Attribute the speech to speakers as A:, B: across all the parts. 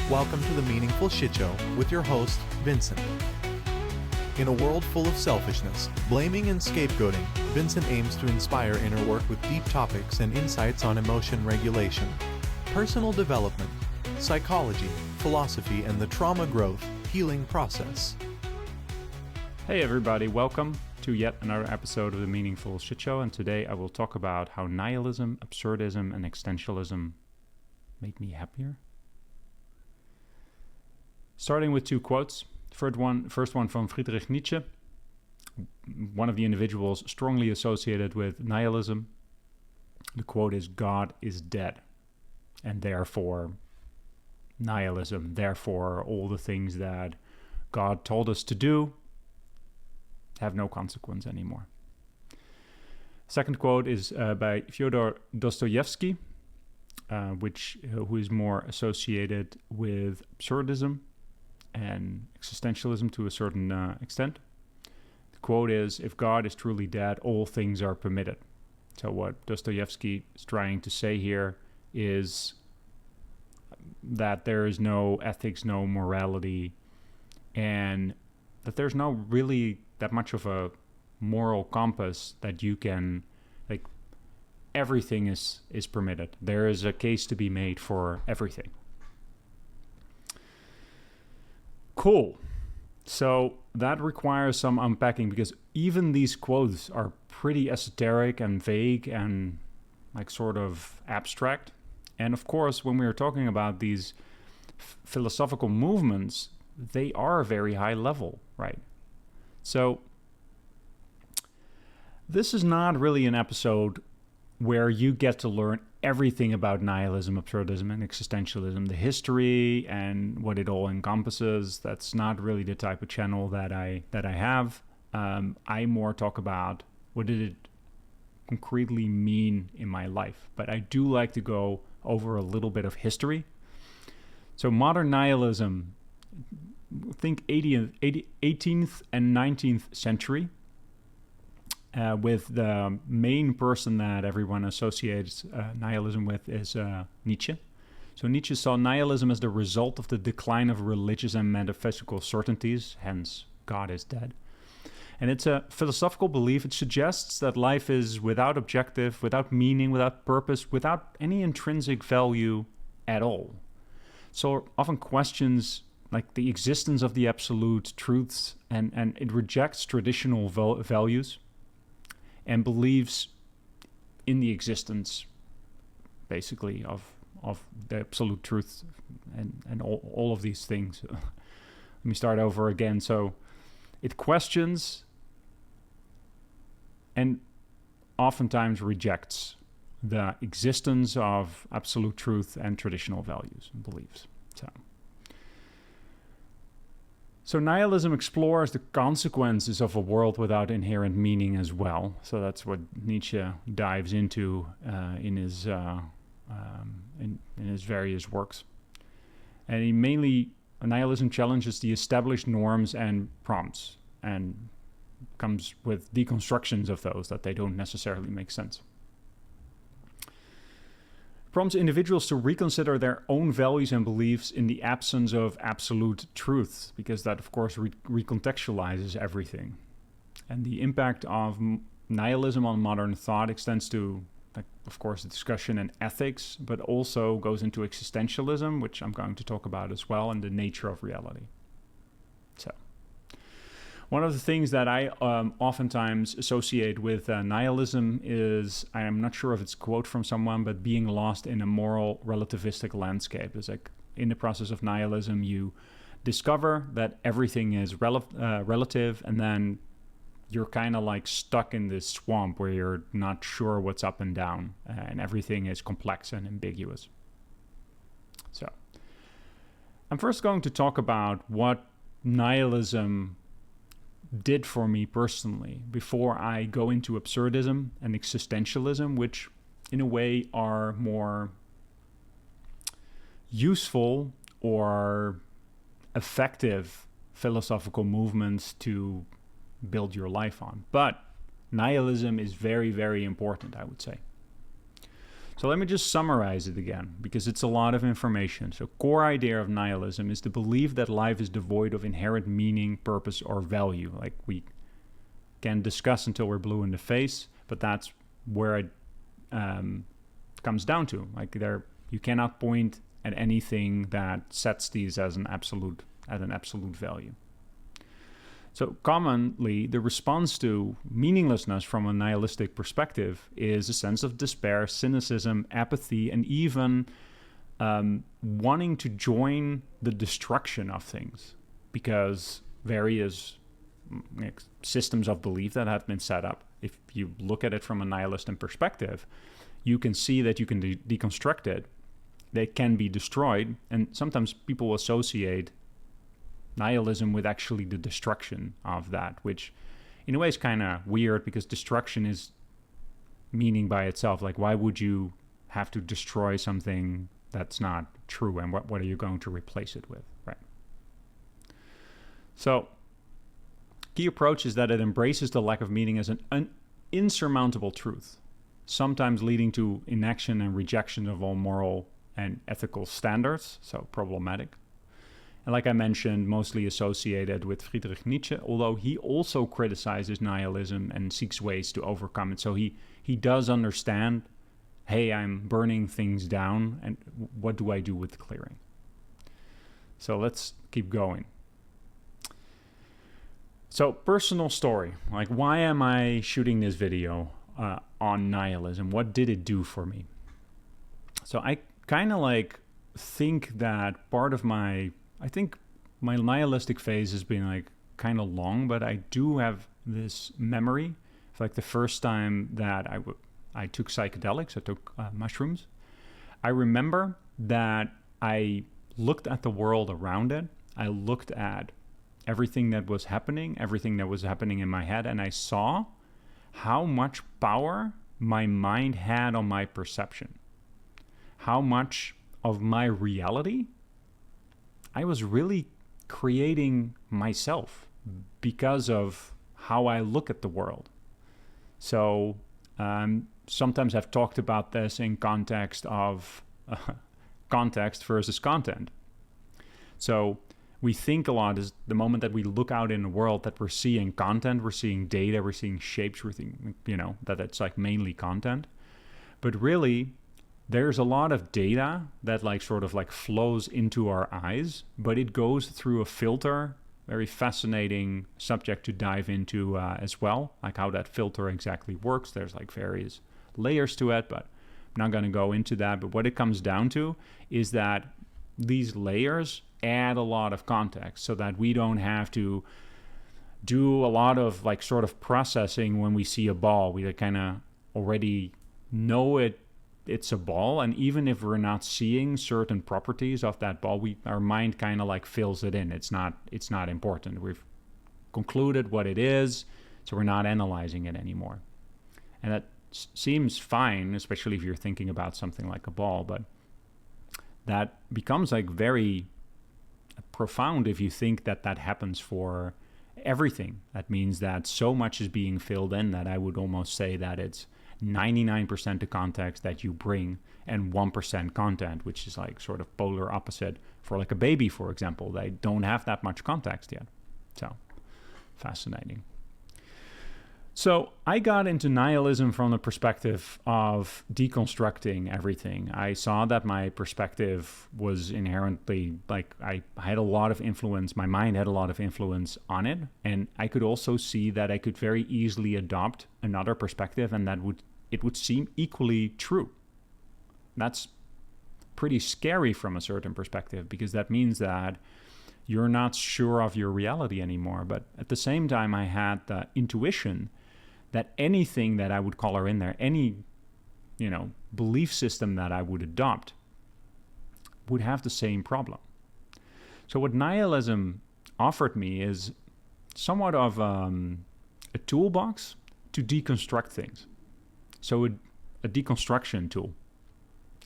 A: Welcome to the Meaningful Shit Show with your host, Vincent. In a world full of selfishness, blaming and scapegoating, Vincent aims to inspire inner work with deep topics and insights on emotion regulation, personal development, psychology, philosophy, and the trauma growth healing process.
B: Hey everybody, welcome to yet another episode of the Meaningful Shit Show, and today I will talk about how nihilism, absurdism, and existentialism made me happier. Starting with two quotes. First one from Friedrich Nietzsche, one of the individuals strongly associated with nihilism. The quote is, "God is dead, and therefore nihilism, therefore all the things that God told us to do have no consequence anymore." Second quote is by Fyodor Dostoevsky, who is more associated with absurdism and existentialism to a certain extent. The quote is, "If God is truly dead, all things are permitted." So what Dostoevsky is trying to say here is that there is no ethics, no morality, and that there's no really that much of a moral compass that you can, like, everything is permitted. There is a case to be made for everything. Cool. So that requires some unpacking, because even these quotes are pretty esoteric and vague and like sort of abstract. And of course, when we are talking about these philosophical movements, they are very high level, right? So this is not really an episode where you get to learn everything about nihilism, absurdism, and existentialism, the history and what it all encompasses. That's not really the type of channel that I have. I more talk about what did it concretely mean in my life. But I do like to go over a little bit of history. So modern nihilism, think 18th and 19th century. With the main person that everyone associates nihilism with is Nietzsche. So Nietzsche saw nihilism as the result of the decline of religious and metaphysical certainties, hence God is dead. And it's a philosophical belief. It suggests that life is without objective, without meaning, without purpose, without any intrinsic value at all. So often questions like the existence of the absolute truths, and it rejects traditional values and believes in the existence, basically, of the absolute truth and all of these things. Let me start over again. So it questions and oftentimes rejects the existence of absolute truth and traditional values and beliefs. So nihilism explores the consequences of a world without inherent meaning as well. So that's what Nietzsche dives into in his various works. And nihilism challenges the established norms and prompts, and comes with deconstructions of those that they don't necessarily make sense. Prompts individuals to reconsider their own values and beliefs in the absence of absolute truth, because that, of course, recontextualizes everything. And the impact of nihilism on modern thought extends to, of course, the discussion and ethics, but also goes into existentialism, which I'm going to talk about as well, and the nature of reality. So one of the things that I oftentimes associate with nihilism is, I'm not sure if it's a quote from someone, but being lost in a moral relativistic landscape. It's like in the process of nihilism, you discover that everything is relative, and then you're kind of like stuck in this swamp where you're not sure what's up and down, and everything is complex and ambiguous. So I'm first going to talk about what nihilism did for me personally before I go into absurdism and existentialism, which in a way are more useful or effective philosophical movements to build your life on. But nihilism is very, very important, I would say. So let me just summarize it again, because it's a lot of information. So core idea of nihilism is the belief that life is devoid of inherent meaning, purpose, or value. Like we can discuss until we're blue in the face, but that's where it comes down to. Like you cannot point at anything that sets these as an absolute value. So commonly, the response to meaninglessness from a nihilistic perspective is a sense of despair, cynicism, apathy, and even wanting to join the destruction of things, because various systems of belief that have been set up, if you look at it from a nihilistic perspective, you can see that you can deconstruct it. They can be destroyed, and sometimes people associate nihilism with actually the destruction of that, which in a way is kind of weird, because destruction is meaning by itself. Like, why would you have to destroy something that's not true, and what are you going to replace it with, right? So key approach is that it embraces the lack of meaning as an insurmountable truth, sometimes leading to inaction and rejection of all moral and ethical standards, so problematic. And like I mentioned, mostly associated with Friedrich Nietzsche, although he also criticizes nihilism and seeks ways to overcome it. So he does understand, hey, I'm burning things down, and what do I do with clearing? So let's keep going. So personal story, like why am I shooting this video on nihilism? What did it do for me? So I kind of like think that part of my nihilistic phase has been like kind of long, but I do have this memory of like the first time that I took psychedelics, I took mushrooms. I remember that I looked at the world around it. I looked at everything that was happening in my head, and I saw how much power my mind had on my perception, how much of my reality I was really creating myself because of how I look at the world. So sometimes I've talked about this in context of context versus content. So we think a lot is the moment that we look out in the world that we're seeing content, we're seeing data, we're seeing shapes, we're seeing, that it's like mainly content. But really, there's a lot of data that like sort of like flows into our eyes, but it goes through a filter, very fascinating subject to dive into as well, like how that filter exactly works. There's like various layers to it, but I'm not going to go into that. But what it comes down to is that these layers add a lot of context so that we don't have to do a lot of like sort of processing when we see a ball. We kind of already know it's a ball, and even if we're not seeing certain properties of that ball, our mind kind of like fills it in. It's not important. We've concluded what it is, so we're not analyzing it anymore. And that seems fine, especially if you're thinking about something like a ball, but that becomes like very profound if you think that happens for everything. That means that so much is being filled in that I would almost say that it's 99% the context that you bring and 1% content, which is like sort of polar opposite for like a baby, for example. They don't have that much context yet. So fascinating. So I got into nihilism from the perspective of deconstructing everything. I saw that my perspective was inherently, like, I had a lot of influence, my mind had a lot of influence on it, and I could also see that I could very easily adopt another perspective, and it would seem equally true. That's pretty scary from a certain perspective, because that means that you're not sure of your reality anymore. But at the same time, I had the intuition that anything that I would color in there, any, belief system that I would adopt would have the same problem. So what nihilism offered me is somewhat of a toolbox to deconstruct things. So a deconstruction tool.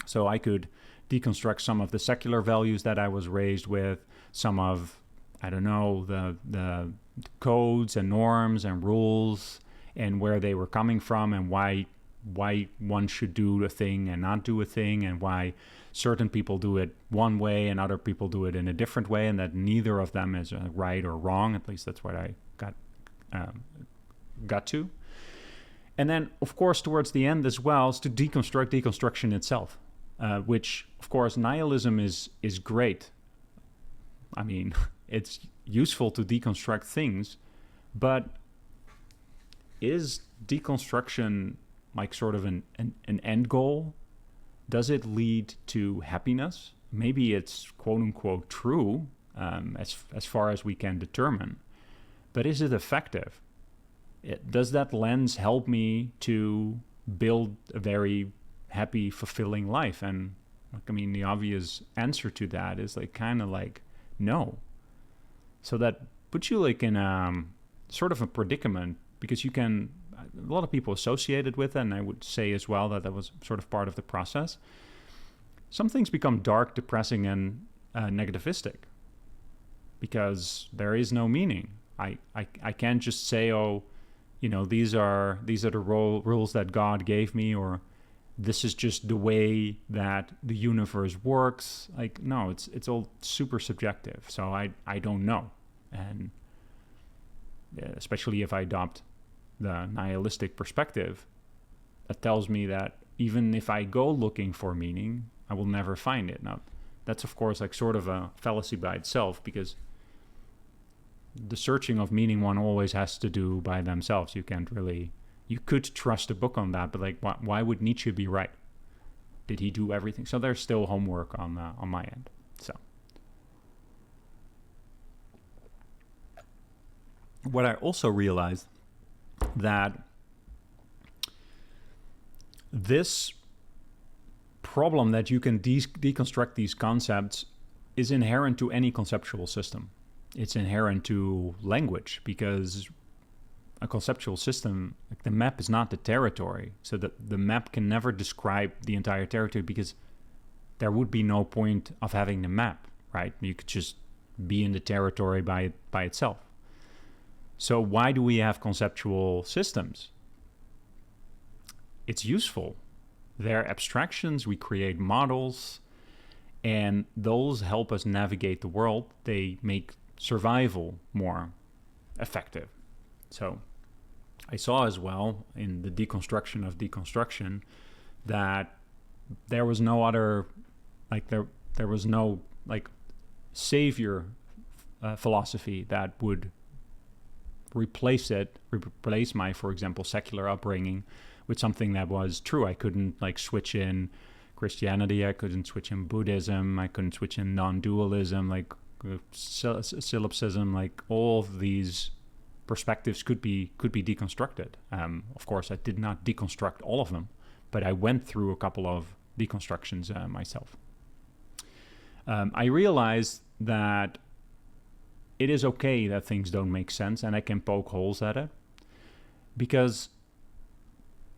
B: So I could deconstruct some of the secular values that I was raised with, some of, the codes and norms and rules, and where they were coming from and why why one should do a thing and not do a thing, and why certain people do it one way and other people do it in a different way, and that neither of them is right or wrong. At least that's what I got to. And then, of course, towards the end as well, is to deconstruct deconstruction itself, which, of course, nihilism is great. I mean, it's useful to deconstruct things, but is deconstruction like sort of an end goal? Does it lead to happiness? Maybe it's quote unquote true, as far as we can determine, but is it effective? Does that lens help me to build a very happy, fulfilling life? And I mean, the obvious answer to that is like kind of like no. So that puts you like in a sort of a predicament, because you can, a lot of people associated with it, and I would say as well that was sort of part of the process. Some things become dark, depressing, and negativistic because there is no meaning. I can't just say, oh, you know, these are the rules that God gave me, or this is just the way that the universe works. Like, no, it's all super subjective. So I don't know. And especially if I adopt the nihilistic perspective, that tells me that even if I go looking for meaning, I will never find it. Now, that's of course like sort of a fallacy by itself, because the searching of meaning one always has to do by themselves. You can't really, you could trust a book on that, but like, why would Nietzsche be right? Did he do everything? So there's still homework on my end. So what I also realized that this problem that you can deconstruct these concepts is inherent to any conceptual system. It's inherent to language, because a conceptual system, like the map is not the territory. So that the map can never describe the entire territory, because there would be no point of having the map, right? You could just be in the territory by itself. So why do we have conceptual systems? It's useful. They're abstractions. We create models, and those help us navigate the world. They make survival more effective. So I saw as well in the deconstruction of deconstruction that there was no other, like there was no like savior philosophy that would replace my, for example, secular upbringing with something that was true. I couldn't like switch in Christianity, I couldn't switch in Buddhism, I couldn't switch in non-dualism, like solipsism, like all of these perspectives could be deconstructed. Of course, I did not deconstruct all of them, but I went through a couple of deconstructions myself. I realized that it is okay that things don't make sense, and I can poke holes at it, because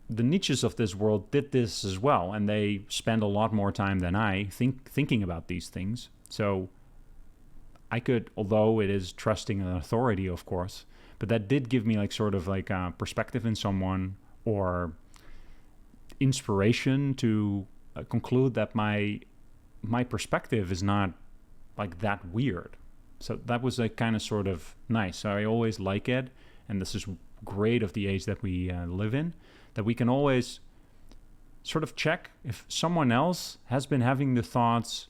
B: the Nietzsches of this world did this as well, and they spend a lot more time than I thinking about these things. So I could, although it is trusting an authority, of course, but that did give me like sort of like a perspective in someone, or inspiration to conclude that my perspective is not like that weird. So that was like kind of sort of nice. So I always like it, and this is great of the age that we live in, that we can always sort of check if someone else has been having the thoughts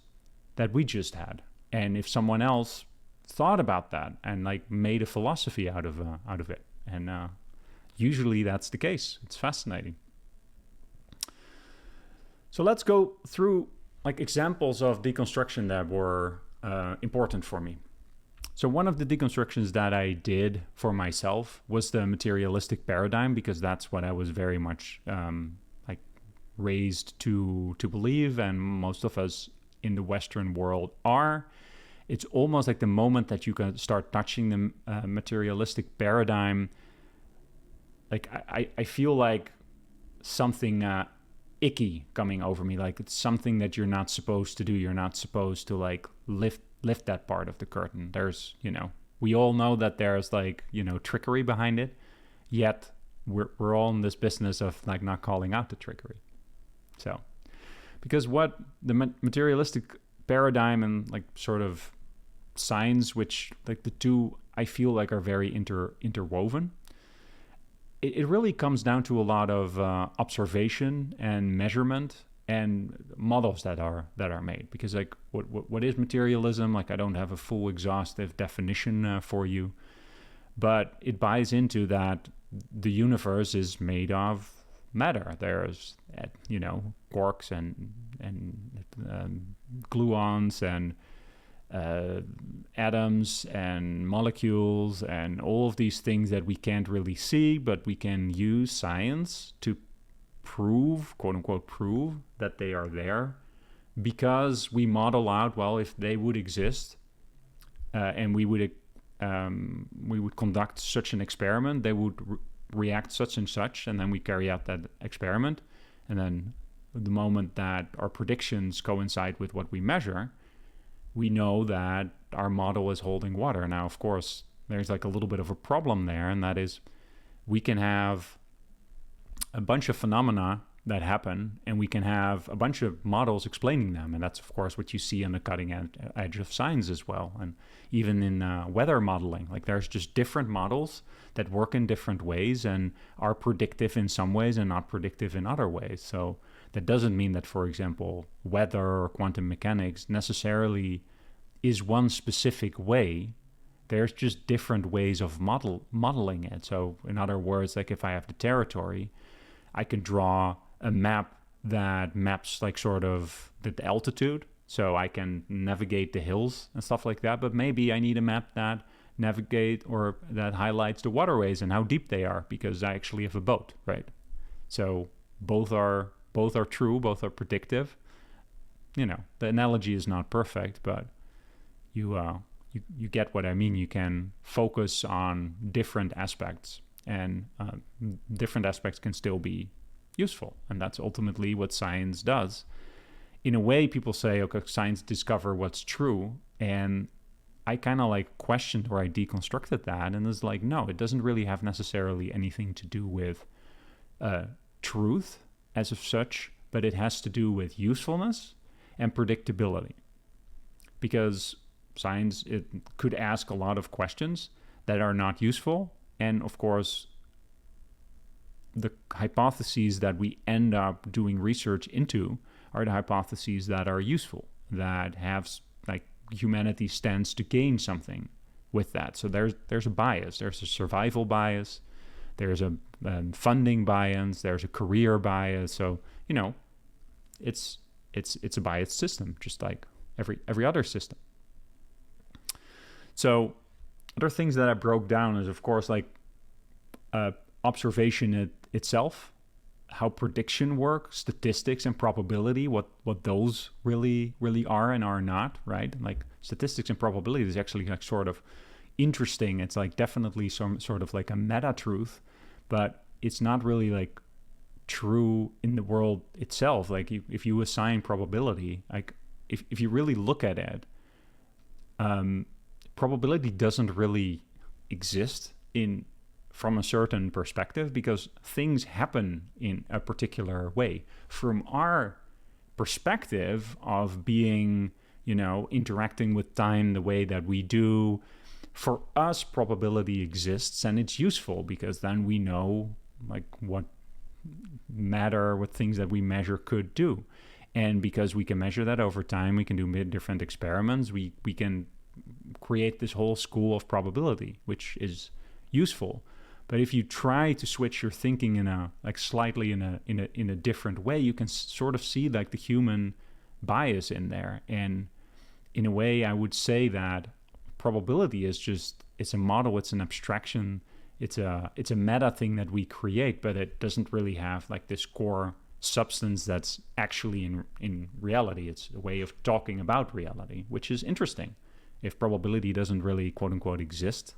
B: that we just had, and if someone else thought about that and like made a philosophy out of it. And usually that's the case. It's fascinating. So let's go through like examples of deconstruction that were important for me. So one of the deconstructions that I did for myself was the materialistic paradigm, because that's what I was very much like raised to believe, and most of us in the Western world are. It's almost like the moment that you can start touching the materialistic paradigm, like I feel like something icky coming over me, like it's something that you're not supposed to do. You're not supposed to like lift that part of the curtain. There's, you know, we all know that there's like, you know, trickery behind it, yet we're all in this business of like not calling out the trickery. So, because what the materialistic paradigm and like sort of science, which like the two I feel like are very interwoven, it really comes down to a lot of observation and measurement and models that are made. Because like what is materialism? Like I don't have a full exhaustive definition for you, but it buys into that the universe is made of matter. There's quarks and gluons and atoms and molecules and all of these things that we can't really see, but we can use science to prove, quote unquote, prove that they are there, because we model out, well, if they would exist and we would conduct such an experiment, they would react such and such, and then we carry out that experiment, and then the moment that our predictions coincide with what we measure, we know that our model is holding water. Now, of course, there's like a little bit of a problem there, and that is we can have a bunch of phenomena that happen, and we can have a bunch of models explaining them. And that's, of course, what you see on the cutting edge of science as well. And even in weather modeling, like there's just different models that work in different ways and are predictive in some ways and not predictive in other ways. So that doesn't mean that, for example, weather or quantum mechanics necessarily is one specific way. There's just different ways of modeling it. So in other words, like if I have the territory, I can draw a map that maps like sort of the altitude, so I can navigate the hills and stuff like that. But maybe I need a map that navigate or that highlights the waterways and how deep they are, because I actually have a boat, right? So both are true, both are predictive. The analogy is not perfect, but you get what I mean. You can focus on different aspects, and different aspects can still be useful. And that's ultimately what science does. In a way, people say, okay, science discover what's true. And I kind of like questioned or I deconstructed that. And it's like, no, it doesn't really have necessarily anything to do with truth as of such, but it has to do with usefulness and predictability. Because science, it could ask a lot of questions that are not useful. And of course, the hypotheses that we end up doing research into are the hypotheses that are useful, that have like humanity stands to gain something with that. So there's a bias. There's a survival bias. There's a funding bias. There's a career bias. So it's a biased system, just like every other system. So other things that I broke down is, of course, like observation itself, how prediction works, statistics and probability, what those really are and are not, right? Like statistics and probability is actually like sort of interesting. It's like definitely some sort of like a meta truth, but it's not really like true in the world itself. Like if you assign probability, like if you really look at it, probability doesn't really exist from a certain perspective, because things happen in a particular way. From our perspective of being, interacting with time the way that we do, for us, probability exists and it's useful, because then we know like what things that we measure could do. And because we can measure that over time, we can do different experiments, we can create this whole school of probability, which is useful. But if you try to switch your thinking in a different way, you can sort of see like the human bias in there. And in a way, I would say that probability is it's a model, it's an abstraction, it's a meta thing that we create, but it doesn't really have like this core substance that's actually in reality. It's a way of talking about reality, which is interesting. If probability doesn't really, quote unquote, exist,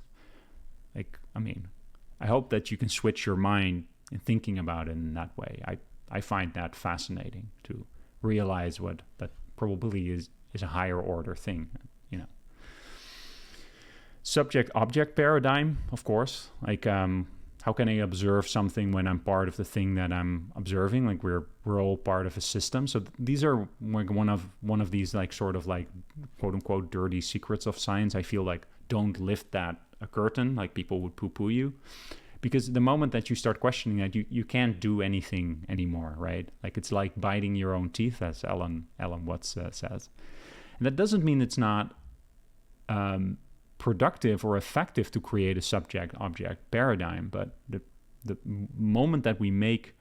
B: I hope that you can switch your mind in thinking about it in that way. I find that fascinating, to realize that probability is a higher order thing, Subject-object paradigm, of course, like how can I observe something when I'm part of the thing that I'm observing? Like we're all part of a system. So these are like one of these like sort of like quote unquote dirty secrets of science. I feel like don't lift that a curtain, like people would poo-poo you. Because the moment that you start questioning that, you can't do anything anymore, right? Like it's like biting your own teeth, as Ellen Watts says. And that doesn't mean it's not productive or effective to create a subject-object paradigm, but the moment that we make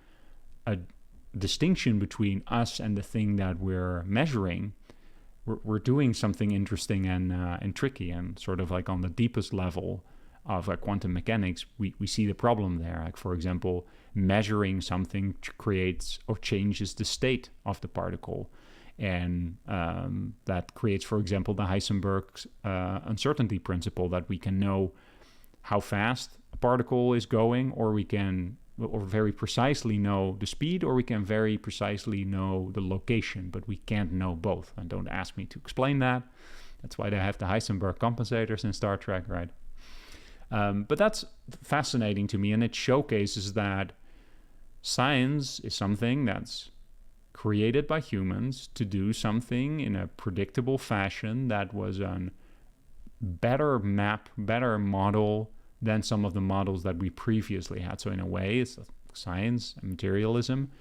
B: a distinction between us and the thing that we're measuring, we're doing something interesting and tricky, and sort of like on the deepest level of quantum mechanics, we see the problem there. Like, for example, measuring something creates or changes the state of the particle. And that creates, for example, the Heisenberg's uncertainty principle, that we can know how fast a particle is going, or we can very precisely know the speed, or we can very precisely know the location, but we can't know both. And don't ask me to explain that. That's why they have the Heisenberg compensators in Star Trek, right? But that's fascinating to me, and it showcases that science is something that's created by humans to do something in a predictable fashion that was a better model than some of the models that we previously had. So in a way, it's science and materialism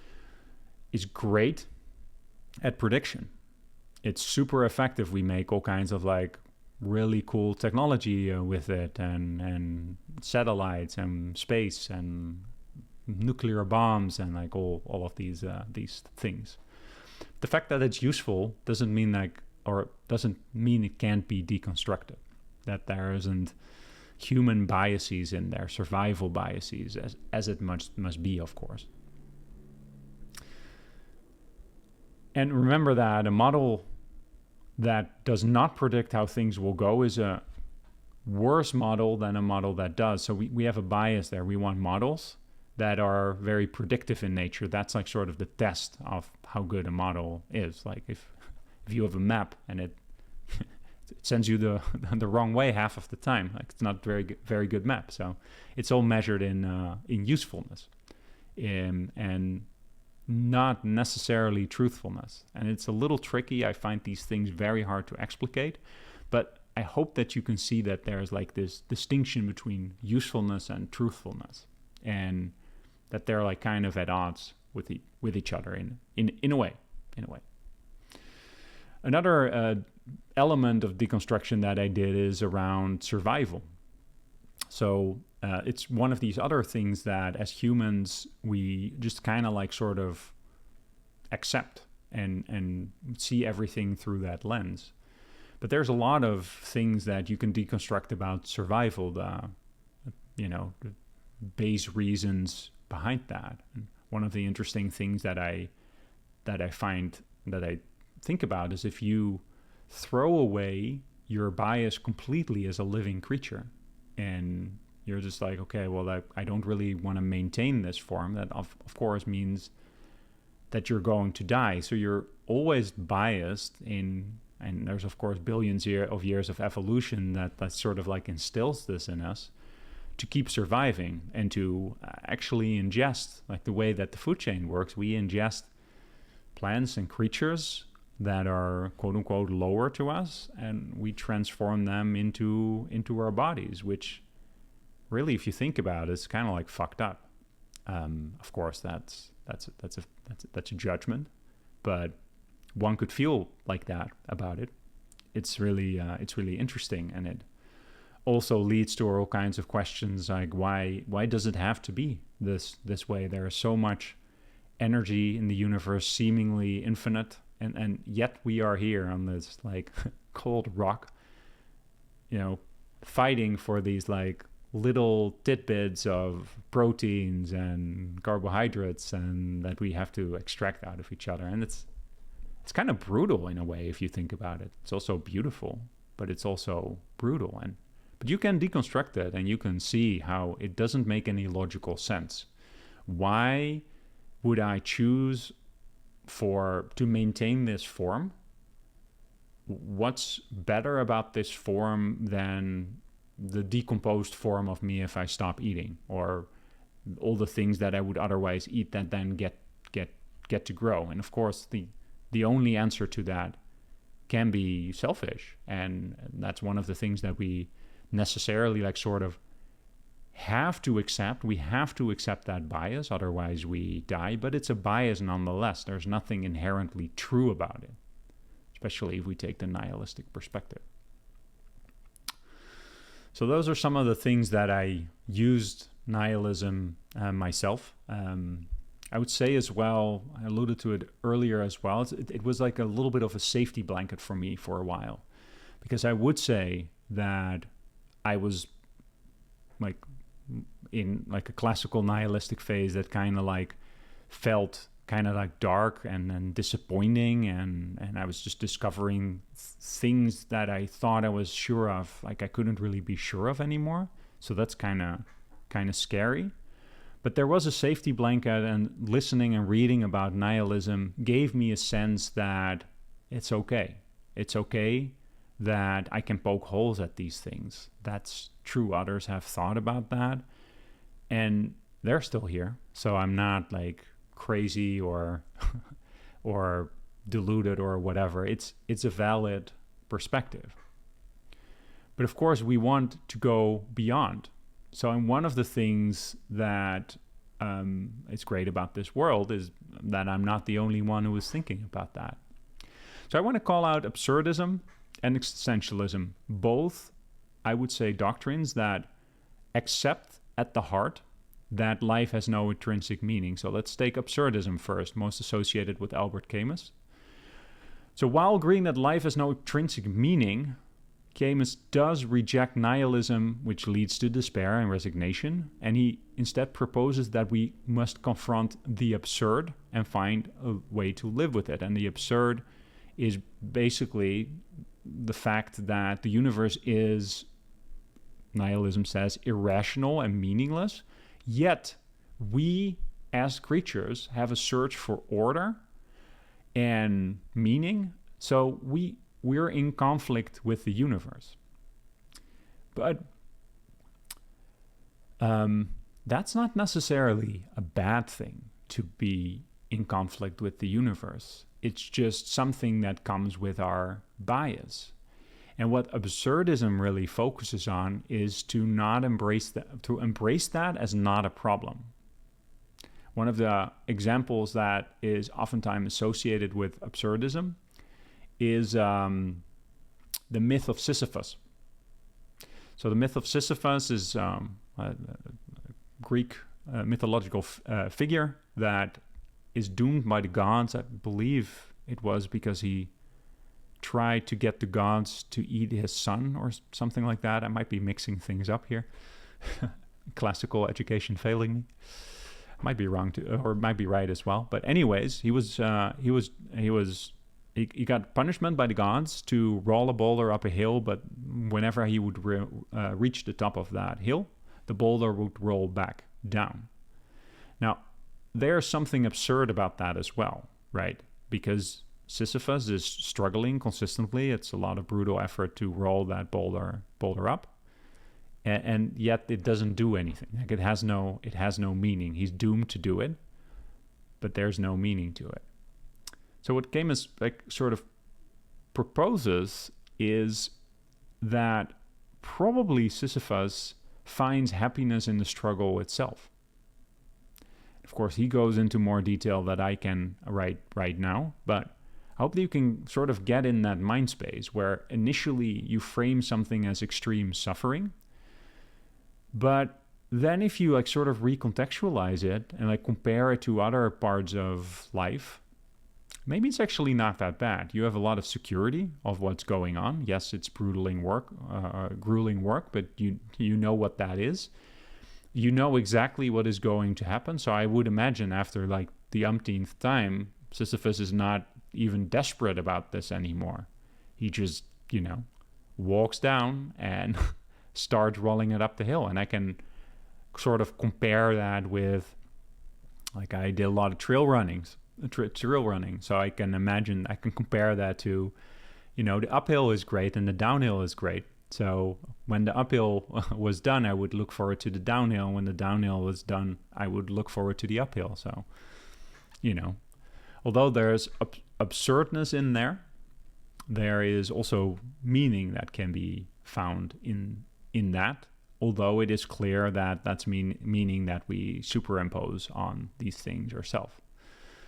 B: is great at prediction. It's super effective. We make all kinds of like really cool technology with it, and satellites and space and nuclear bombs and like all of these things. The fact that it's useful doesn't mean it can't be deconstructed, that there isn't human biases in there, survival biases, as it must be, of course. And remember that a model that does not predict how things will go is a worse model than a model that does. So we have a bias there. We want models that are very predictive in nature. That's like sort of the test of how good a model is. Like if you have a map and it sends you the wrong way half of the time, like it's not very good map. So it's all measured in usefulness, and not necessarily truthfulness. And it's a little tricky. I find these things very hard to explicate, but I hope that you can see that there's like this distinction between usefulness and truthfulness, and that they're like kind of at odds with each other in a way. Another element of deconstruction that I did is around survival. So it's one of these other things that as humans we just kind of like sort of accept and see everything through that lens. But there's a lot of things that you can deconstruct about survival, the base reasons behind that. And one of the interesting things that I think about is if you throw away your bias completely as a living creature, and you're just like, okay, well, I don't really want to maintain this form, that of course means that you're going to die. So you're always biased in, and there's of course billions of years of evolution that sort of like instills this in us, to keep surviving and to actually ingest, like the way that the food chain works, we ingest plants and creatures that are quote unquote lower to us, and we transform them into our bodies, which really, if you think about it, it's kind of like fucked up. Of course, that's a judgment, but one could feel like that about it. It's really interesting, and it also leads to all kinds of questions like why does it have to be this way? There is so much energy in the universe, seemingly infinite, and yet we are here on this like cold rock, fighting for these like little tidbits of proteins and carbohydrates, and that we have to extract out of each other. And it's kind of brutal in a way if you think about it. It's also beautiful, but it's also brutal. But you can deconstruct it, and you can see how it doesn't make any logical sense. Why would I choose to maintain this form? What's better about this form than the decomposed form of me if I stop eating? Or all the things that I would otherwise eat that then get to grow. And of course, the only answer to that can be selfish, and that's one of the things that we necessarily like sort of have to accept. We have to accept that bias, otherwise we die. But it's a bias nonetheless. There's nothing inherently true about it, especially if we take the nihilistic perspective. So those are some of the things that I used nihilism myself. I would say as well, I alluded to it earlier as well, it was like a little bit of a safety blanket for me for a while. Because I would say that I was like in like a classical nihilistic phase that kind of like felt kind of like dark and disappointing, and I was just discovering things that I thought I was sure of, like I couldn't really be sure of anymore. So that's kind of scary. But there was a safety blanket, and listening and reading about nihilism gave me a sense that it's okay. It's okay that I can poke holes at these things. That's true. Others have thought about that, and they're still here. So I'm not like crazy or or deluded or whatever. It's a valid perspective. But of course, we want to go beyond. So, and one of the things that is great about this world is that I'm not the only one who is thinking about that. So I want to call out absurdism and existentialism, both, I would say, doctrines that accept at the heart that life has no intrinsic meaning. So let's take absurdism first, most associated with Albert Camus. So while agreeing that life has no intrinsic meaning, Camus does reject nihilism, which leads to despair and resignation, and he instead proposes that we must confront the absurd and find a way to live with it. And the absurd is basically the fact that the universe is, nihilism says, irrational and meaningless, yet we as creatures have a search for order and meaning, so we're in conflict with the universe. But that's not necessarily a bad thing, to be in conflict with the universe. It's just something that comes with our bias. And what absurdism really focuses on is to not embrace that, to embrace that as not a problem. One of the examples that is oftentimes associated with absurdism is the myth of Sisyphus. So the myth of Sisyphus is a Greek mythological figure that is doomed by the gods. I believe it was because he tried to get the gods to eat his son or something like that. I might be mixing things up here. Classical education failing me. Might be wrong too, or might be right as well. But anyways, he got punishment by the gods to roll a boulder up a hill, but whenever he would reach the top of that hill, the boulder would roll back down. Now, there's something absurd about that as well, right? Because Sisyphus is struggling consistently. It's a lot of brutal effort to roll that boulder up, and yet it doesn't do anything. Like it has no meaning. He's doomed to do it, but there's no meaning to it. So what Camus sort of proposes is that probably Sisyphus finds happiness in the struggle itself. Of course, he goes into more detail that I can write right now, but I hope that you can sort of get in that mind space where initially you frame something as extreme suffering, but then if you sort of recontextualize it and compare it to other parts of life, maybe it's actually not that bad. You have a lot of security of what's going on. Yes, it's grueling work, but you know what that is. You know exactly what is going to happen. So I would imagine after the umpteenth time, Sisyphus is not even desperate about this anymore. He just, walks down and starts rolling it up the hill. And I can sort of compare that with, I did a lot of trail running. So I can compare that to, the uphill is great and the downhill is great. So when the uphill was done, I would look forward to the downhill. When the downhill was done, I would look forward to the uphill. So, although there's absurdness in there, there is also meaning that can be found in that. Although it is clear that that's meaning that we superimpose on these things ourselves.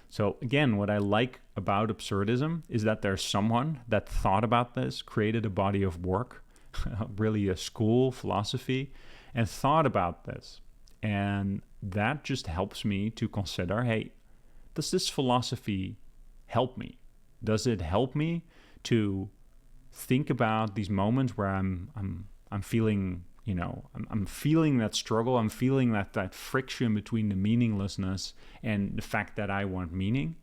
B: So again, what I like about absurdism is that there's someone that thought about this, created a body of work, really a school, philosophy, and thought about this. And that just helps me to consider, hey, does this philosophy help me? Does it help me to think about these moments where I'm feeling, I'm feeling that struggle, I'm feeling that friction between the meaninglessness and the fact that I want meaning?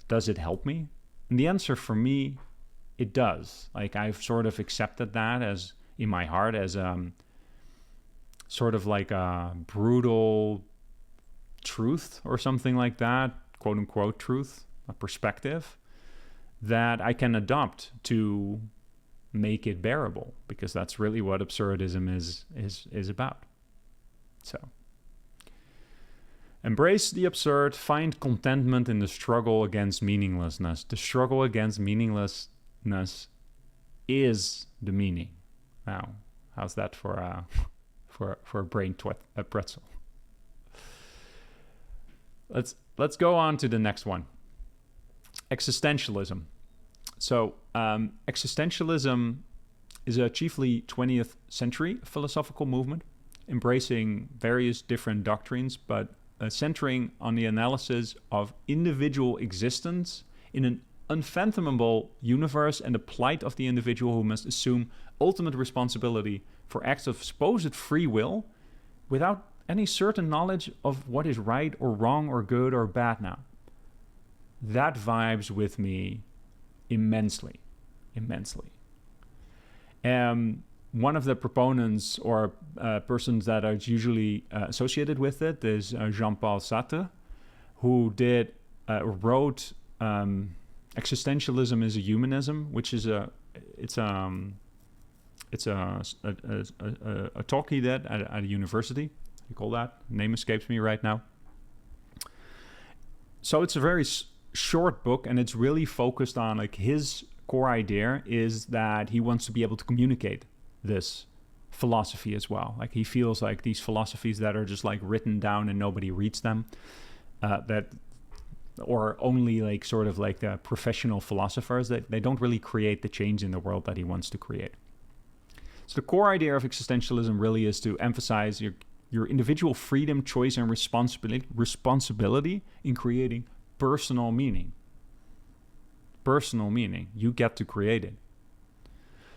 B: Does it help me? And the answer for me, it does. Like, I've sort of accepted that as in my heart as sort of like a brutal truth or something like that, quote unquote truth, a perspective that I can adopt to make it bearable, because that's really what absurdism is about. So, embrace the absurd, find contentment in the struggle against meaninglessness. The struggle against meaninglessness is the meaning. Now, how's that for a brain pretzel? Let's go on to the next one. Existentialism. So, existentialism is a chiefly 20th century philosophical movement, embracing various different doctrines, but centering on the analysis of individual existence in an unfathomable universe and the plight of the individual who must assume ultimate responsibility for acts of supposed free will without any certain knowledge of what is right or wrong or good or bad now. That vibes with me immensely. One of the proponents or persons that are usually associated with it is Jean-Paul Sartre, who wrote Existentialism is a Humanism, which is a talk he did at a university. You call that? Name escapes me right now. So it's a very short book, and it's really focused on, like, his core idea is that he wants to be able to communicate this philosophy as well. Like, he feels like these philosophies that are just like written down and nobody reads them, or only like sort of like the professional philosophers, that they don't really create the change in the world that he wants to create. So the core idea of existentialism really is to emphasize your individual freedom, choice, and responsibility in creating personal meaning. Personal meaning. You get to create it.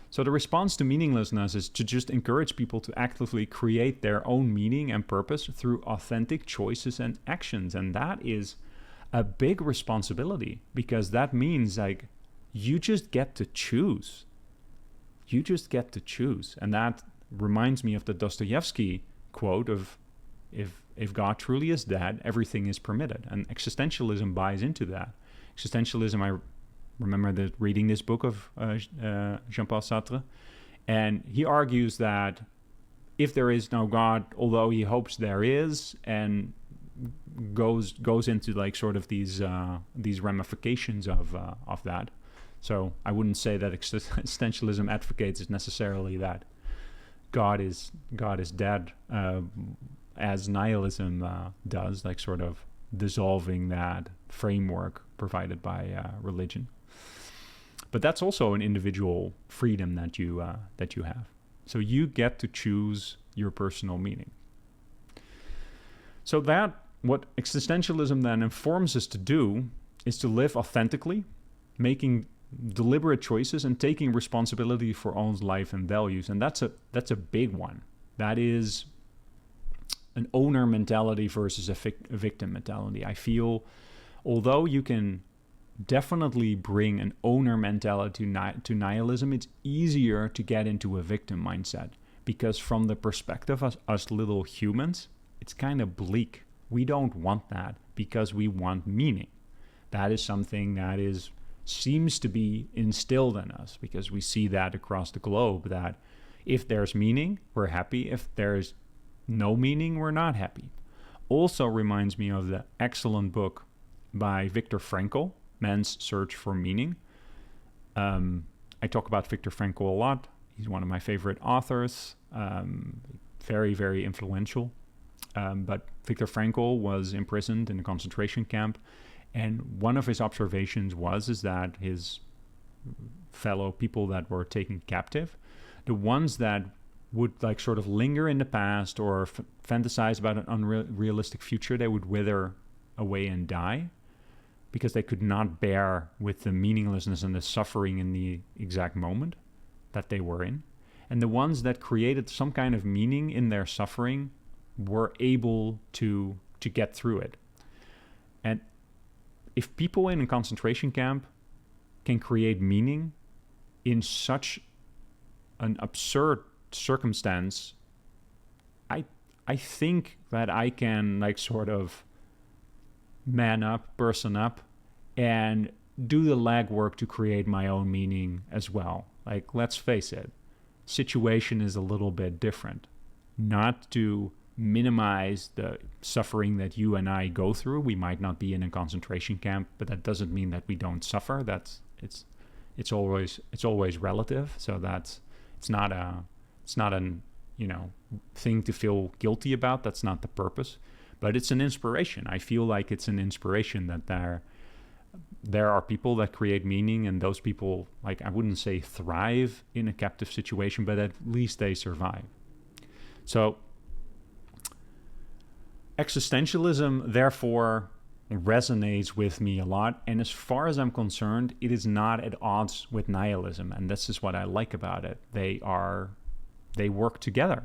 B: So the response to meaninglessness is to just encourage people to actively create their own meaning and purpose through authentic choices and actions. And that is a big responsibility, because that means, like, you just get to choose. You just get to choose. And that reminds me of the Dostoevsky quote of, if God truly is dead, everything is permitted. And existentialism buys into that. Existentialism, I remember reading this book of Jean-Paul Sartre, and he argues that if there is no God, although he hopes there is, and goes into like sort of these ramifications of that. So I wouldn't say that existentialism advocates is necessarily that God is dead, as nihilism does, like sort of dissolving that framework provided by religion. But that's also an individual freedom that you have. So you get to choose your personal meaning. So that what existentialism then informs us to do is to live authentically, making deliberate choices and taking responsibility for one's life and values. And that's a big one. That is an owner mentality versus a victim mentality. I feel, although you can definitely bring an owner mentality to nihilism, it's easier to get into a victim mindset, because from the perspective of us little humans, it's kind of bleak. We don't want that, because we want meaning. That is something that seems to be instilled in us, because we see that across the globe, that If there's meaning, we're happy. If there's no meaning, we're not happy. Also reminds me of the excellent book by Viktor Frankl, Man's Search for Meaning. I talk about Viktor Frankl a lot. He's one of my favorite authors, very, very influential. But Viktor Frankl was imprisoned in a concentration camp, and one of his observations is that his fellow people that were taken captive, the ones that would like sort of linger in the past or fantasize about an unrealistic future, they would wither away and die because they could not bear with the meaninglessness and the suffering in the exact moment that they were in. And the ones that created some kind of meaning in their suffering were able to get through it. And if people in a concentration camp can create meaning in such an absurd circumstance, I think that I can like sort of man up, person up, and do the legwork to create my own meaning as well. Like, let's face it, situation is a little bit different. Not to minimize the suffering that you and I go through. We might not be in a concentration camp, but that doesn't mean that we don't suffer. It's always relative. So it's not an thing to feel guilty about. That's not the purpose, but it's an inspiration. I feel like it's an inspiration that there are people that create meaning, and those people, like, I wouldn't say thrive in a captive situation, but at least they survive. So existentialism, therefore, resonates with me a lot. And as far as I'm concerned, it is not at odds with nihilism. And this is what I like about it. They work together.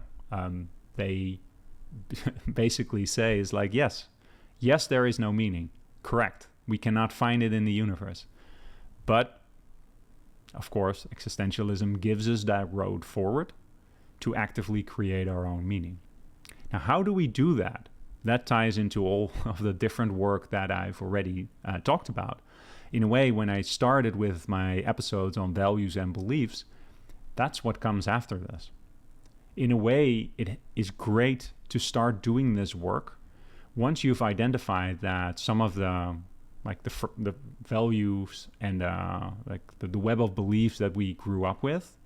B: They basically say is like, yes, there is no meaning. Correct. We cannot find it in the universe. But, of course, existentialism gives us that road forward to actively create our own meaning. Now, how do we do that? That ties into all of the different work that I've already talked about. In a way, when I started with my episodes on values and beliefs, that's what comes after this. In a way, it is great to start doing this work once you've identified that some of the values and the web of beliefs that we grew up with,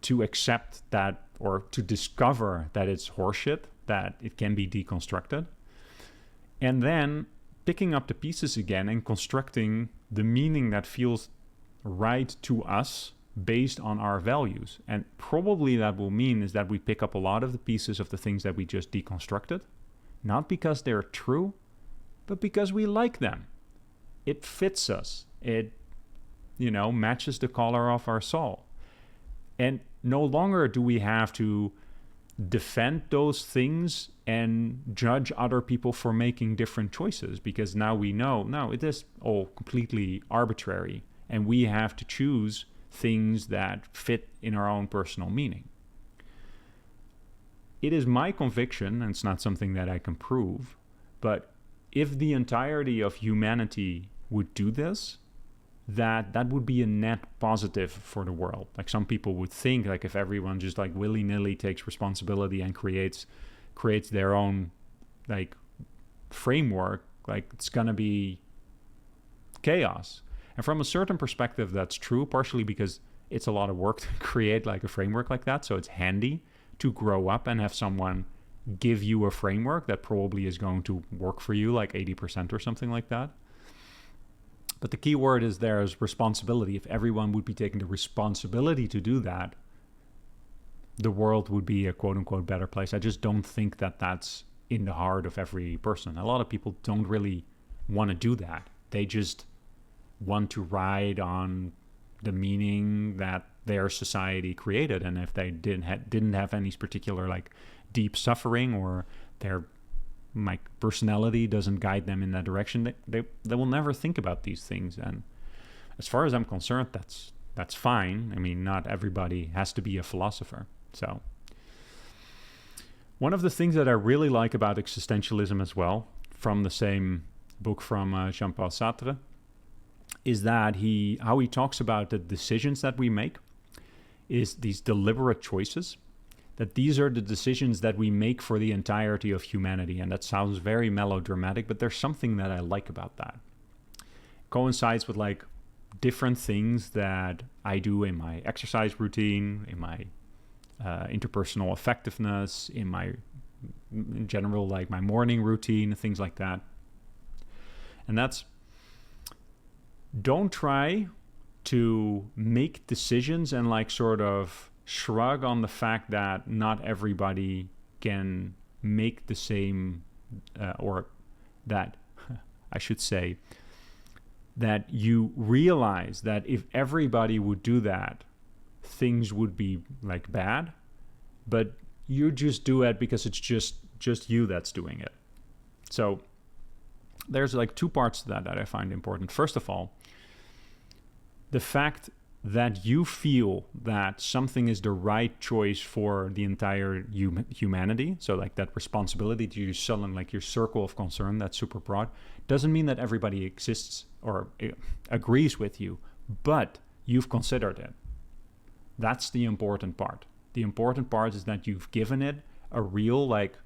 B: to accept that or to discover that it's horseshit, that it can be deconstructed, and then picking up the pieces again and constructing the meaning that feels right to us based on our values. And probably that will mean is that we pick up a lot of the pieces of the things that we just deconstructed, not because they're true, but because we like them. It fits us. It, matches the color of our soul. And no longer do we have to defend those things and judge other people for making different choices, because now we know, no, it is all completely arbitrary, and we have to choose things that fit in our own personal meaning. It is my conviction, and it's not something that I can prove, but if the entirety of humanity would do this, that would be a net positive for the world. Like, some people would think, like, if everyone just like willy-nilly takes responsibility and creates their own like framework, like, it's gonna be chaos. And from a certain perspective, that's true, partially because it's a lot of work to create like a framework like that. So it's handy to grow up and have someone give you a framework that probably is going to work for you like 80% or something like that. But the key word is there's responsibility. If everyone would be taking the responsibility to do that, the world would be a quote-unquote better place. I just don't think that that's in the heart of every person. A lot of people don't really want to do that. They just want to ride on the meaning that their society created. And if they didn't have any particular like deep suffering, or their personality doesn't guide them in that direction, they will never think about these things. And as far as I'm concerned, that's fine. I mean, not everybody has to be a philosopher. So one of the things that I really like about existentialism as well, from the same book from Jean-Paul Sartre, is that how he talks about the decisions that we make is these deliberate choices, that these are the decisions that we make for the entirety of humanity. And that sounds very melodramatic, but there's something that I like about that. It coincides with like different things that I do in my exercise routine, in my interpersonal effectiveness, in general, like my morning routine, things like that. And that's, don't try to make decisions and like sort of shrug on the fact that not everybody can make the same, or that I should say, that you realize that if everybody would do that, things would be like bad, but you just do it because it's just you that's doing it. So there's like two parts to that I find important. First of all, the fact that you feel that something is the right choice for the entire humanity, so like that responsibility to you selling like your circle of concern, that's super broad, doesn't mean that everybody exists or agrees with you, but you've considered it. That's the important part. The important part is that you've given it a real like,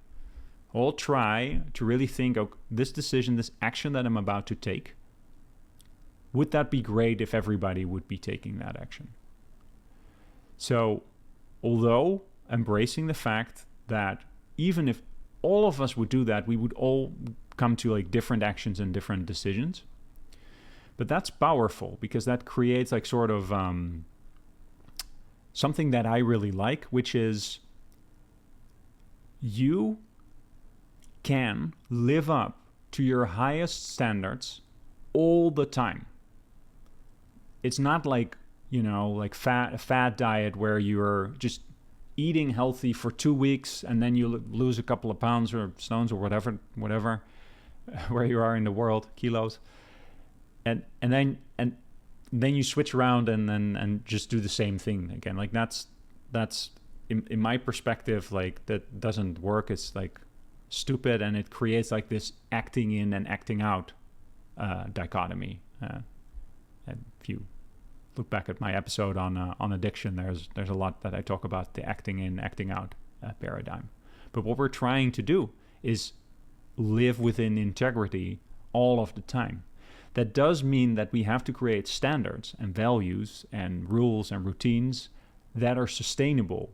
B: I'll try to really think, okay, this decision, this action that I'm about to take, would that be great if everybody would be taking that action? So, although embracing the fact that even if all of us would do that, we would all come to like different actions and different decisions. But that's powerful because that creates like sort of something that I really like, which is you can live up to your highest standards all the time. It's not like, you know, like a fad diet where you're just eating healthy for 2 weeks and then you lose a couple of pounds or stones or whatever, where you are in the world, kilos, and then you switch around and just do the same thing again. Like that's in my perspective, like that doesn't work. It's like stupid, and it creates like this acting in and acting out dichotomy. And if you look back at my episode on addiction, there's a lot that I talk about the acting in, acting out paradigm. But what we're trying to do is live within integrity all of the time. That does mean that we have to create standards and values and rules and routines that are sustainable,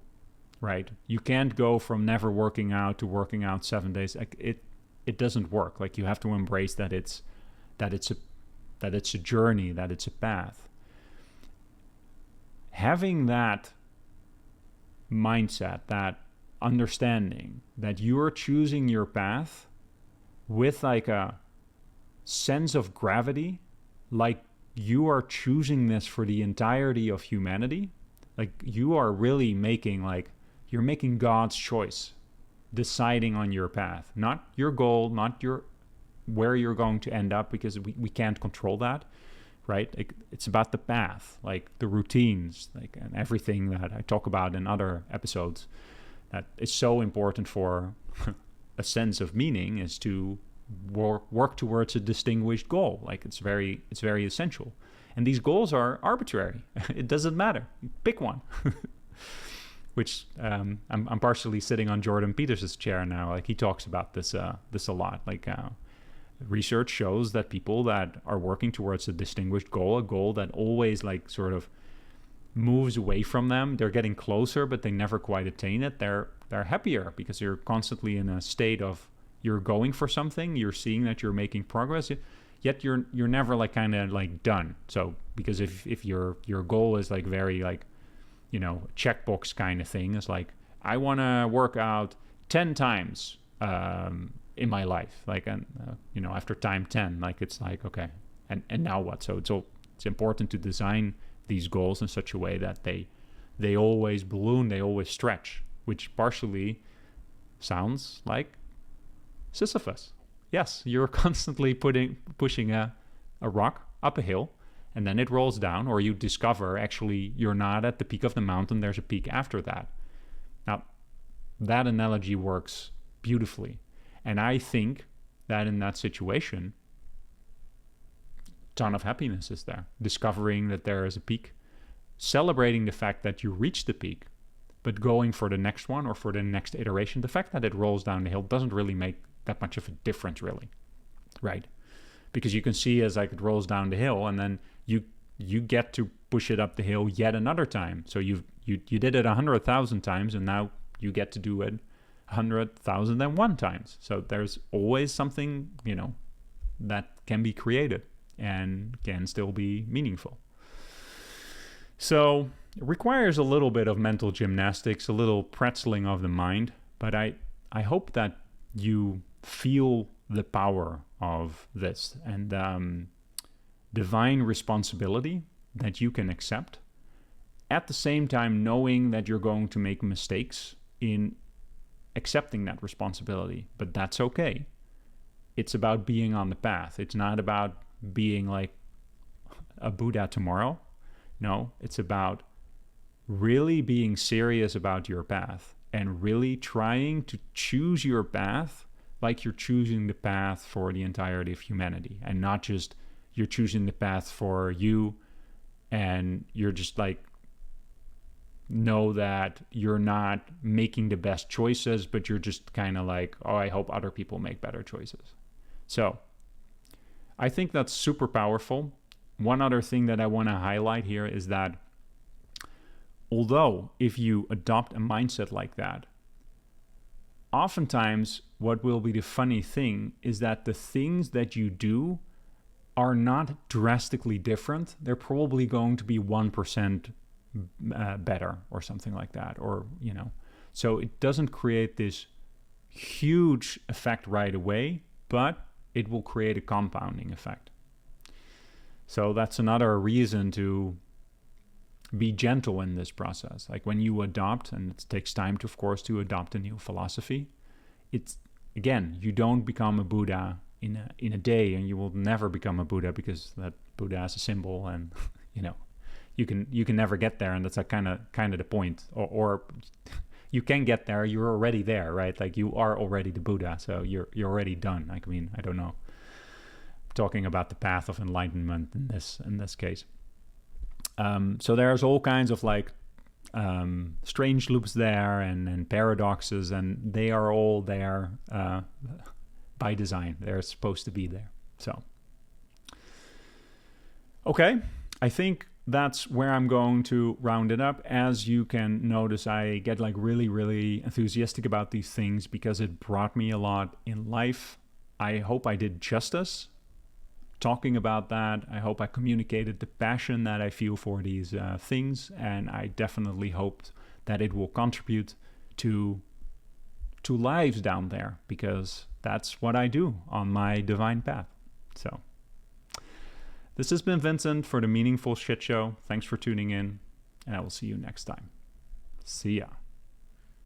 B: right? You can't go from never working out to working out 7 days. It doesn't work. Like you have to embrace that it's a journey, that it's a path. Having that mindset, that understanding that you're choosing your path with like a sense of gravity, like you are choosing this for the entirety of humanity, like you are really making you're making God's choice, deciding on your path, not your goal, not where you're going to end up, because we can't control that, right? It's about the path, like the routines, like, and everything that I talk about in other episodes that is so important for a sense of meaning, is to work towards a distinguished goal. Like it's very essential. And these goals are arbitrary. It doesn't matter. You pick one. Which I'm partially sitting on Jordan Peterson's chair now. Like he talks about this a lot. Like research shows that people that are working towards a distinguished goal, a goal that always like sort of moves away from them, they're getting closer, but they never quite attain it. They're happier because you're constantly in a state of, you're going for something, you're seeing that you're making progress, yet you're never like kind of like done. So because if your goal is like very like, you know, checkbox kind of thing, it's like, I want to work out 10 times in my life, like, and you know, after time 10, like it's like, okay, and now what? So it's important to design these goals in such a way that they always balloon, they always stretch, which partially sounds like Sisyphus. Yes, you're constantly pushing a rock up a hill, and then it rolls down, or you discover actually you're not at the peak of the mountain, there's a peak after that. Now, that analogy works beautifully. And I think that in that situation, a ton of happiness is there. Discovering that there is a peak, celebrating the fact that you reached the peak, but going for the next one or for the next iteration, the fact that it rolls down the hill doesn't really make that much of a difference, really, right? Because you can see as like it rolls down the hill, and then you get to push it up the hill yet another time. So you did it 100,000 times, and now you get to do it 100,001 times. So there's always something, that can be created and can still be meaningful. So it requires a little bit of mental gymnastics, a little pretzeling of the mind, but I hope that you feel the power of this and divine responsibility that you can accept, at the same time knowing that you're going to make mistakes in accepting that responsibility, but that's okay. It's about being on the path. It's not about being like a Buddha tomorrow. No, it's about really being serious about your path and really trying to choose your path like you're choosing the path for the entirety of humanity, and not just you're choosing the path for you and you're just like, know that you're not making the best choices, but you're just kind of like, oh, I hope other people make better choices. So I think that's super powerful. One other thing that I want to highlight here is that although if you adopt a mindset like that, oftentimes what will be the funny thing is that the things that you do are not drastically different. They're probably going to be 1% better or something like that, or so it doesn't create this huge effect right away, but it will create a compounding effect. So that's another reason to be gentle in this process. Like when you adopt, and it takes time to, of course, to adopt a new philosophy, it's, again, you don't become a Buddha in a day, and you will never become a Buddha, because that Buddha is a symbol, and you can never get there, and that's like kind of the point. Or you can get there, you're already there, right? Like you are already the Buddha, so you're already done. Like, I mean, I don't know. I'm talking about the path of enlightenment in this case. So there's all kinds of like strange loops there and paradoxes, and they are all there by design. They're supposed to be there. So, okay, I think that's where I'm going to round it up. As you can notice, I get like really, really enthusiastic about these things because it brought me a lot in life. I hope I did justice talking about that. I hope I communicated the passion that I feel for these things, and I definitely hope that it will contribute to lives down there, because that's what I do on my divine path. So this has been Vincent for the Meaningful Shit Show. Thanks for tuning in, and I will see you next time. See ya.